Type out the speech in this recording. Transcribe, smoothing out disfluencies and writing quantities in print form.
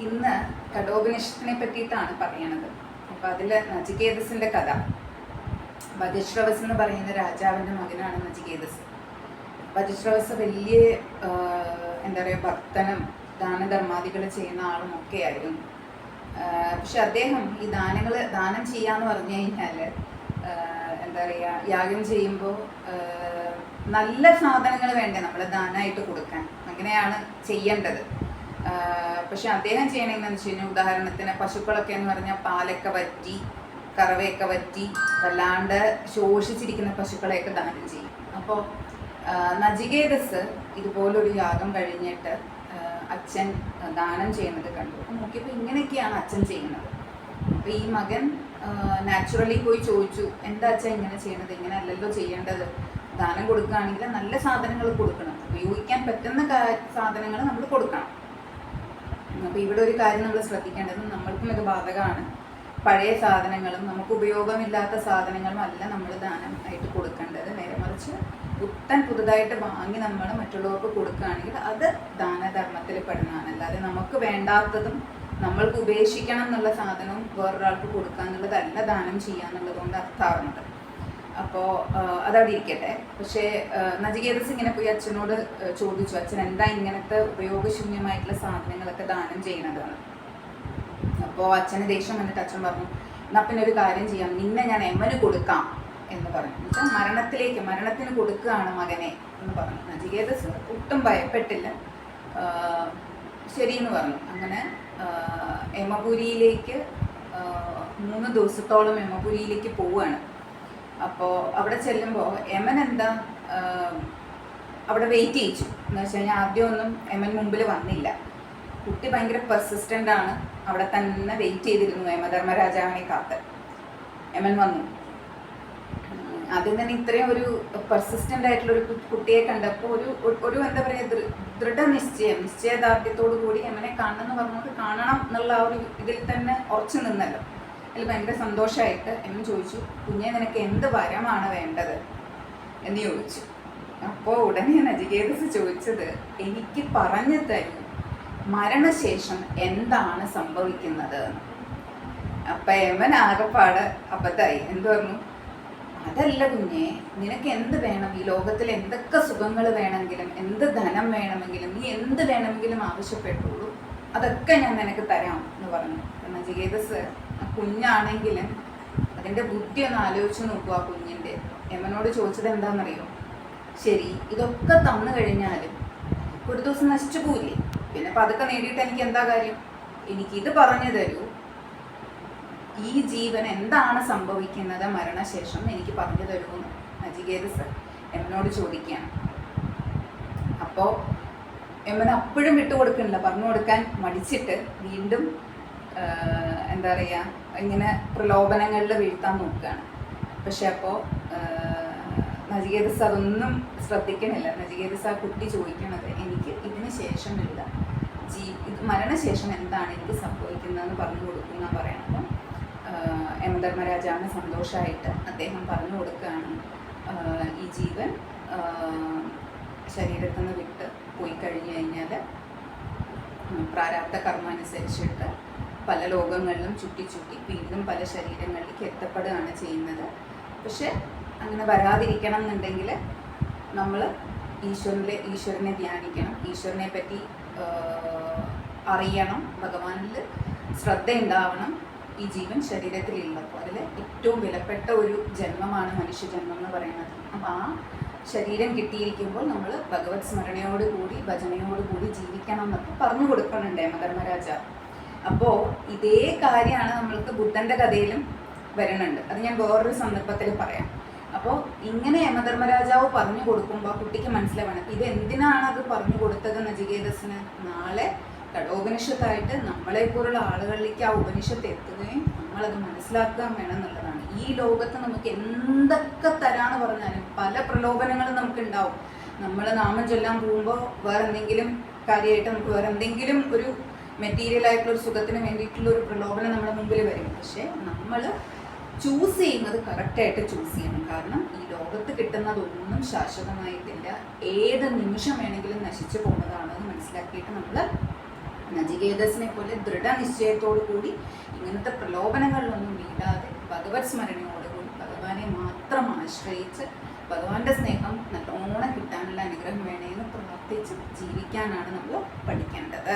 ഇന്ന് കഠോപനിഷത്തിനെ പറ്റിയിട്ടാണ് പറയണത്. അപ്പം അതിൽ നചികേതസിൻ്റെ കഥ. വജശ്രവസ് എന്ന് പറയുന്ന രാജാവിൻ്റെ മകനാണ് നചികേതസ്. വജശ്രവസ് വലിയ എന്താ പറയുക ഭക്തനും ദാനധർമാദികൾ ചെയ്യുന്ന ആളും ഒക്കെ ആയിരുന്നു. പക്ഷെ അദ്ദേഹം ഈ ദാനം ചെയ്യാന്ന് പറഞ്ഞു കഴിഞ്ഞാൽ എന്താ പറയുക, യാഗം ചെയ്യുമ്പോൾ നല്ല സാധനങ്ങൾ വേണ്ടേ നമ്മൾ ദാനമായിട്ട് കൊടുക്കാൻ, അങ്ങനെയാണ് ചെയ്യേണ്ടത്. പക്ഷെ അദ്ദേഹം ചെയ്യണമെന്ന് വെച്ച് കഴിഞ്ഞാൽ, ഉദാഹരണത്തിന് പശുക്കളൊക്കെ എന്ന് പറഞ്ഞാൽ പാലൊക്കെ വറ്റി കറവയൊക്കെ വറ്റി വല്ലാണ്ട് ശോഷിച്ചിരിക്കുന്ന പശുക്കളെയൊക്കെ ദാനം ചെയ്യും. അപ്പോൾ നചികേതസ് ഇതുപോലൊരു യാഗം കഴിഞ്ഞിട്ട് അച്ഛൻ ദാനം ചെയ്യുന്നത് കണ്ടു. അപ്പം നോക്കിയപ്പോൾ ഇങ്ങനെയൊക്കെയാണ് അച്ഛൻ ചെയ്യുന്നത്. അപ്പോൾ ഈ മകൻ നാച്ചുറലി പോയി ചോദിച്ചു, എന്താ അച്ഛൻ ഇങ്ങനെ ചെയ്യണത്, ഇങ്ങനെ അല്ലല്ലോ ചെയ്യേണ്ടത്, ദാനം കൊടുക്കുകയാണെങ്കിൽ നല്ല സാധനങ്ങൾ കൊടുക്കണം, ഉപയോഗിക്കാൻ പറ്റുന്ന സാധനങ്ങൾ നമ്മൾ കൊടുക്കണം. അപ്പോൾ ഇവിടെ ഒരു കാര്യം നമ്മൾ ശ്രദ്ധിക്കേണ്ടത്, നമ്മൾക്കും ഇത് ബാധകമാണ്. പഴയ സാധനങ്ങളും നമുക്ക് ഉപയോഗമില്ലാത്ത സാധനങ്ങളും അല്ല നമ്മൾ ദാനം ആയിട്ട് കൊടുക്കേണ്ടത്. നേരെ മറിച്ച് പുതുതായിട്ട് വാങ്ങി നമ്മൾ മറ്റുള്ളവർക്ക് കൊടുക്കുകയാണെങ്കിൽ അത് ദാനധർമ്മത്തിൽ പെടുന്നതാണ്. അല്ലാതെ നമുക്ക് വേണ്ടാത്തതും നമ്മൾക്ക് ഉപേക്ഷിക്കണം എന്നുള്ള സാധനവും വേറൊരാൾക്ക് കൊടുക്കുക എന്നുള്ളതല്ല ദാനം ചെയ്യാന്നുള്ളത് കൊണ്ട് അർത്ഥാവുന്നത്. അപ്പോൾ അതവിടെ ഇരിക്കട്ടെ. പക്ഷേ നചികേതസ് ഇങ്ങനെ പോയി അച്ഛനോട് ചോദിച്ചു, അച്ഛൻ എന്താ ഇങ്ങനത്തെ ഉപയോഗശൂന്യമായിട്ടുള്ള സാധനങ്ങളൊക്കെ ദാനം ചെയ്യണതാണ്. അപ്പോൾ അച്ഛന് ദേഷ്യം വന്നിട്ട് അച്ഛൻ പറഞ്ഞു, എന്നാൽ പിന്നെ ഒരു കാര്യം ചെയ്യാം, നിന്നെ ഞാൻ എമ്മന് കൊടുക്കാം എന്ന് പറഞ്ഞു. എന്നുവെച്ചാൽ മരണത്തിന് കൊടുക്കുകയാണ് മകനെ എന്ന് പറഞ്ഞു. നചികേതസ് ഒട്ടും ഭയപ്പെട്ടില്ല, ശരിയെന്ന് പറഞ്ഞു. അങ്ങനെ യമപുരിയിലേക്ക് 3 ദിവസത്തോളം യമപുരിയിലേക്ക് പോവുകയാണ്. അപ്പോൾ അവിടെ ചെല്ലുമ്പോൾ യമൻ എന്താ അവിടെ വെയിറ്റ് ചെയ്യിച്ചു. എന്ന് വെച്ച് കഴിഞ്ഞാൽ ആദ്യമൊന്നും യമൻ മുമ്പിൽ വന്നില്ല. കുട്ടി ഭയങ്കര പെർസിസ്റ്റൻ്റ് ആണ്, അവിടെ തന്നെ വെയിറ്റ് ചെയ്തിരുന്നു യമധർമ്മരാജാവിനെ കാത്ത്. യമൻ വന്നു. ആദ്യം തന്നെ ഇത്രയും ഒരു പെർസിസ്റ്റൻ്റ് ആയിട്ടുള്ള ഒരു കുട്ടിയെ കണ്ടപ്പോൾ ഒരു എന്താ പറയുക നിശ്ചയദാർഢ്യത്തോടു കൂടി യമനെ കാണണമെന്ന് പറഞ്ഞുകൊണ്ട് കാണണം എന്നുള്ള ആ ഒരു ഇതിൽ തന്നെ ഉറച്ചു നിന്നല്ലോ. അതിൽ ഭയങ്കര സന്തോഷമായിട്ട് യമൻ ചോദിച്ചു, കുഞ്ഞെ നിനക്ക് എന്ത് വരമാണ് വേണ്ടത് എന്ന് ചോദിച്ചു. അപ്പോൾ ഉടനെ നചികേതസ് ചോദിച്ചത്, എനിക്ക് പറഞ്ഞു തരൂ മരണശേഷം എന്താണ് സംഭവിക്കുന്നത്. അപ്പം യമൻ ആകെപ്പാട് അബദ്ധമായി. എന്ത് പറഞ്ഞു, അതല്ല കുഞ്ഞെ, നിനക്ക് എന്ത് വേണം, ഈ ലോകത്തിൽ എന്തൊക്കെ സുഖങ്ങൾ വേണമെങ്കിലും എന്ത് ധനം വേണമെങ്കിലും നീ എന്ത് വേണമെങ്കിലും ആവശ്യപ്പെട്ടുള്ളൂ, അതൊക്കെ ഞാൻ നിനക്ക് തരാം എന്ന് പറഞ്ഞു. നചികേതസ് കുഞ്ഞാണെങ്കിലും അതിൻ്റെ ബുദ്ധി ഒന്ന് ആലോചിച്ച് നോക്കുക. ആ കുഞ്ഞിൻ്റെ യമനോട് ചോദിച്ചത് എന്താണെന്നറിയോ, ശരി ഇതൊക്കെ തന്നു കഴിഞ്ഞാലും ഒരു ദിവസം നശിച്ചു പോയില്ലേ, പിന്നെ പതുക്കെ നേടിയിട്ട് എനിക്ക് എന്താ കാര്യം, എനിക്കിത് പറഞ്ഞു തരൂ, ഈ ജീവൻ എന്താണ് സംഭവിക്കുന്നത് മരണശേഷം എനിക്ക് പറഞ്ഞു തരുമെന്ന് നചികേതസ് യമനോട് ചോദിക്കുകയാണ്. അപ്പോൾ യമൻ അപ്പോഴും വിട്ടുകൊടുക്കണില്ല, പറഞ്ഞു കൊടുക്കാൻ മടിച്ചിട്ട് വീണ്ടും എന്താ പറയുക ഇങ്ങനെ പ്രലോഭനങ്ങളിൽ വീഴ്ത്താൻ നോക്കുകയാണ്. പക്ഷെ അപ്പോൾ നചികേതസ് അതൊന്നും ശ്രദ്ധിക്കണില്ല. നചികേതസ് ആ കുട്ടി ചോദിക്കണത്, എനിക്ക് ഇതിന് ശേഷമില്ല മരണശേഷം എന്താണ് എനിക്ക് സംഭവിക്കുന്നതെന്ന് പറഞ്ഞു കൊടുക്കുന്ന പറയണം. അപ്പം യമധർമ്മരാജാവിന് സന്തോഷമായിട്ട് അദ്ദേഹം പറഞ്ഞു കൊടുക്കുകയാണ്, ഈ ജീവൻ ശരീരത്തിൽ നിന്ന് വിട്ട് പോയി കഴിഞ്ഞു കഴിഞ്ഞാൽ പ്രാരാബ്ധ കർമ്മ അനുസരിച്ചിട്ട് പല ലോകങ്ങളിലും ചുറ്റി വീണ്ടും പല ശരീരങ്ങളിലേക്ക് എത്തപ്പെടുകയാണ് ചെയ്യുന്നത്. പക്ഷെ അങ്ങനെ വരാതിരിക്കണം എന്നുണ്ടെങ്കിൽ നമ്മൾ ഈശ്വരനെ ധ്യാനിക്കണം, ഈശ്വരനെ പറ്റി അറിയണം, ഭഗവാനിൽ ശ്രദ്ധയുണ്ടാവണം. ഈ ജീവൻ ശരീരത്തിലുള്ളപ്പോൾ അതിൽ ഏറ്റവും വിലപ്പെട്ട ഒരു ജന്മമാണ് മനുഷ്യജന്മം എന്ന് പറയുന്നത്. അപ്പം ആ ശരീരം കിട്ടിയിരിക്കുമ്പോൾ നമ്മൾ ഭഗവത് സ്മരണയോടുകൂടി ഭജനയോടുകൂടി ജീവിക്കണം എന്നൊക്കെ പറഞ്ഞു കൊടുക്കുന്നുണ്ട് യമധർമ്മരാജാവ്. അപ്പോൾ ഇതേ കാര്യമാണ് നമ്മൾക്ക് ബുദ്ധൻ്റെ കഥയിലും വരുന്നുണ്ട്. അത് ഞാൻ വേറൊരു സന്ദർഭത്തിൽ പറയാം. അപ്പോൾ ഇങ്ങനെ യമധർമ്മരാജാവ് പറഞ്ഞു കൊടുക്കുമ്പോൾ ആ കുട്ടിക്ക് മനസ്സിലാവണം ഇത് എന്തിനാണ് അത് പറഞ്ഞു കൊടുത്തത് നചികേതസിന്. നാളെ കഠോപനിഷത്തായിട്ട് നമ്മളെപ്പോലുള്ള ആളുകളിലേക്ക് ആ ഉപനിഷത്ത് എത്തുകയും നമ്മളത് മനസ്സിലാക്കുകയും വേണം എന്നുള്ളതാണ്. ഈ ലോകത്ത് നമുക്ക് എന്തൊക്കെ തരാന്ന് പറഞ്ഞാലും പല പ്രലോഭനങ്ങളും നമുക്ക് ഉണ്ടാവും. നമ്മൾ നാമം ചൊല്ലാൻ പോകുമ്പോൾ വേറെ എന്തെങ്കിലും കാര്യമായിട്ട് നമുക്ക് വേറെ എന്തെങ്കിലും ഒരു മെറ്റീരിയൽ ആയിട്ടുള്ള ഒരു സുഖത്തിന് വേണ്ടിയിട്ടുള്ള ഒരു പ്രലോഭനം നമ്മുടെ മുമ്പിൽ വരും. പക്ഷേ നമ്മൾ ചൂസ് ചെയ്യുന്നത് കറക്റ്റായിട്ട് ചൂസ് ചെയ്യണം. കാരണം ഈ ലോകത്ത് കിട്ടുന്നതൊന്നും ശാശ്വതമായിട്ടില്ല, ഏത് നിമിഷം വേണമെങ്കിലും നശിച്ചു പോകുന്നതാണെന്ന് മനസ്സിലാക്കിയിട്ട് നമ്മൾ നചികേതസിനെ പോലെ ദൃഢനിശ്ചയത്തോടു കൂടി ഇങ്ങനത്തെ പ്രലോഭനങ്ങളിലൊന്നും വീഴാതെ ഭഗവത് സ്മരണയോടുകൂടി ഭഗവാനെ മാത്രം ആശ്രയിച്ച് ഭഗവാന്റെ സ്നേഹം നല്ലോണം കിട്ടാനുള്ള അനുഗ്രഹം വേണേന്ന് പ്രാർത്ഥിച്ച് ജീവിക്കാനാണ് നമ്മൾ പഠിക്കേണ്ടത്.